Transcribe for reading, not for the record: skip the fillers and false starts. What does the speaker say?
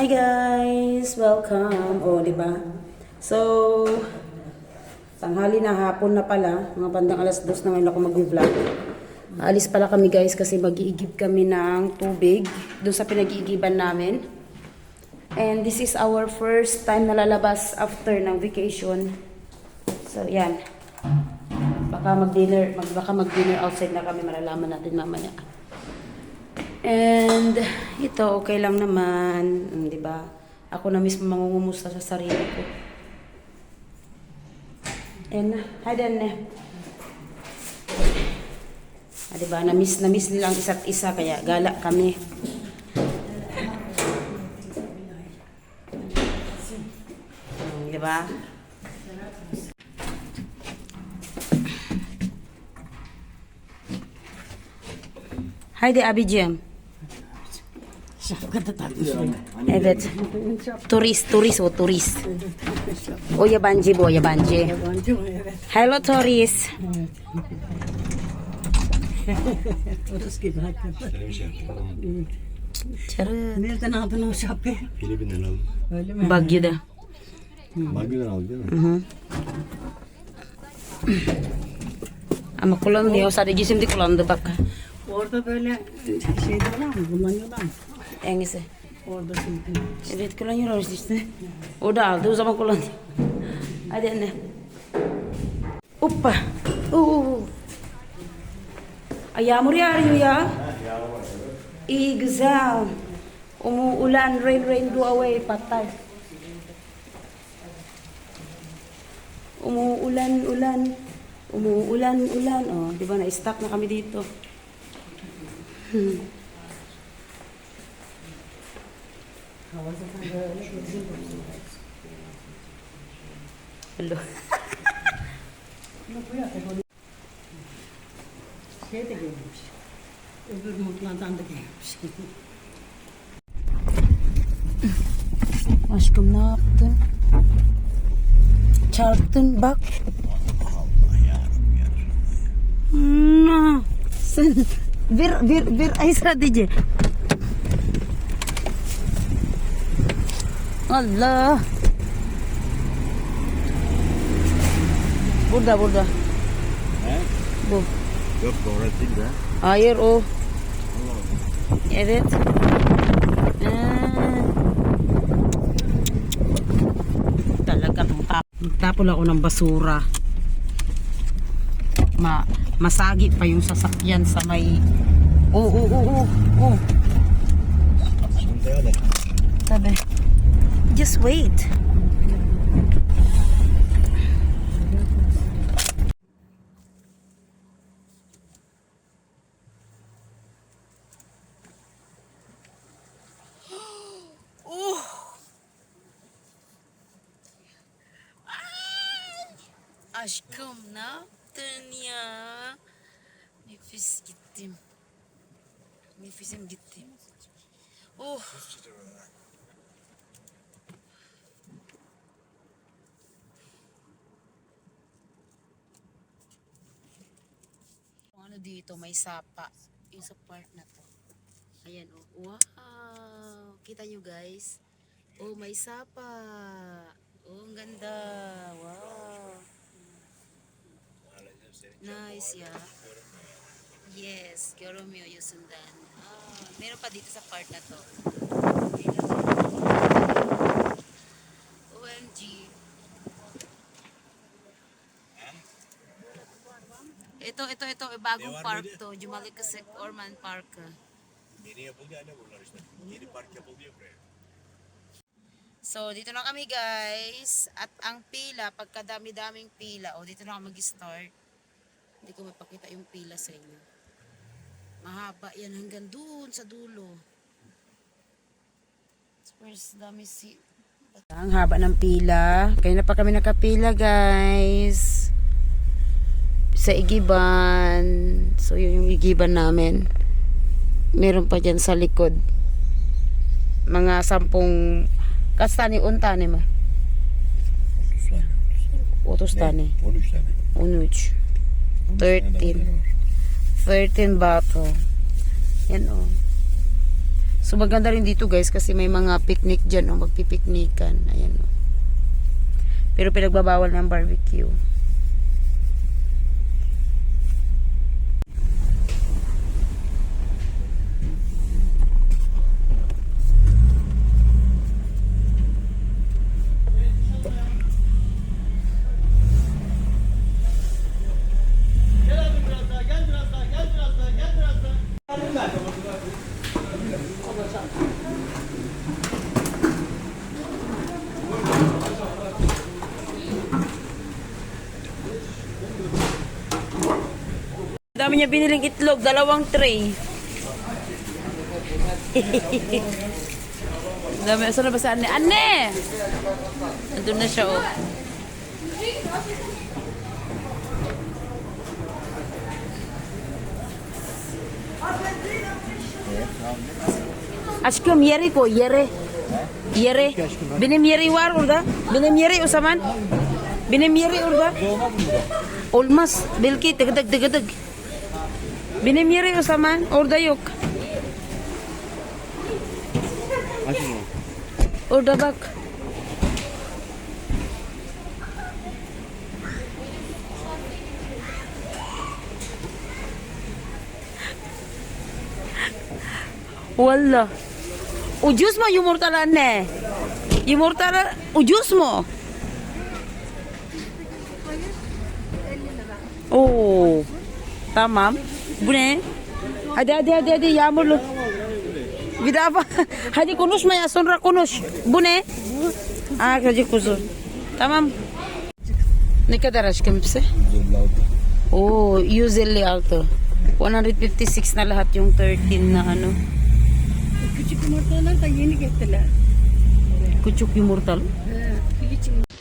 Hi guys! Welcome! O, di ba? So, tanghali na, hapon na pala. Mga bandang alas 2 na ngayon ako mag-vlog. Alis pala kami guys kasi mag-iigib kami ng tubig doon sa pinag-iigiban namin. And this is our first time na lalabas after ng vacation. So, yan. Baka mag-dinner outside na kami, malalaman natin mamaya. And ito okay lang naman, 'di ba? Ako na mismo mangungumusta sa sarili ko. And hi then. 'Di ba? Na-miss nila ang isa't isa kaya gala kami. Di ba? Hi there, Abi Jam. Evet. Turist. O yabancı bu, yabancı. Hello tourist. Turist gibi hakikaten. Çarı. Nereden aldın o şapkayı? Filipin'den aldım. Öyle mi? Baguio'da. Baguio'dan aldım değil mi? Hı. Ama kullanmıyor. Sadece şimdi kullandı bak. Orada böyle şey diyorlar mı? Kullanıyorlar mı? Hangisi? Orada şimdi. Evet kullanıyoruz işte. O da aldı o zaman kullandı. Hadi anne. Hoppa. Ay yağmur yağıyor ya. İyi güzel. Umuulan, rain, go away, patay. Umuulan. Oh, di ba na-stuck na kami dito. Hello. Şey de gelmiş. Öbür mutlardan da gelmiş. Aşkım ne yaptın? Çarptın bak. Sen bir ay sadece. Allah. Burada. He? Bu. Yok doğru değil be. Hayır o. Evet. Talagang magtapon ako ng basura. Masagi pa yung sasakyan sa may oh. Sabi, just wait. Aşkım ne yaptın ya? Nefisim gitti. Oh. Ano dito, may sapa. Yung sa part na to. Ayan oh. Wow. Kita nyo guys? Oh, may sapa. Oh, ang ganda. Wow. Nice, yeah. Yes, Goromeo Yusundan. Meron pa dito sa part na to. OMG. Ito, bagong park to. Jumalikasek Orman Park. Yeni yapıldı anne bunlar işte. Yeni park yapıldı ya buraya. So, dito na kami guys. At ang pila, pagkadami-daming pila, dito na kami mag-start. Hindi ko mapakita yung pila sa inyo. Mahaba yan hanggang doon sa dulo. First, dami ang haba ng pila. Kaya na pa kami nakapila guys. Sa igiban. So, yun yung igiban namin. Meron pa dyan sa likod. Mga 10 kastani untani mo. 30 tane. 13 tane. 13. 13 bottle. Yan o. So maganda rin dito guys kasi may mga picnic dyan o magpipiknikan. Ayan o. Pero pinagbabawal ng barbecue. Dami niya biniling itlog, 2 tray. Dami, saan na ba si Anne? Anne! Nandun na siya, oh. Aşkım yeri koy, yere. Yere. Benim yeri var orada. Benim yeri o zaman. Benim yeri orada. Olmaz. Belki tıgıdık tıgıdık. Benim yeri o zaman orada yok. Orada bak. Wala. Ucuz mu yumurtalar ne? Yumurtalar ucuz mu? Oo. Tamam. Bu ne? Hadi yağmurlu. Bir daha bak. Hadi konuşma ya sonra konuş. Bu ne? Kacı kuzu. Tamam. Ne kadar aşkım hepsi? 156. Oo, 156. 156 na lahat yung 13 na ano. Küçük yumurtalar da yeni gettiler. Küçük yumurtalı. Piliç yumurta.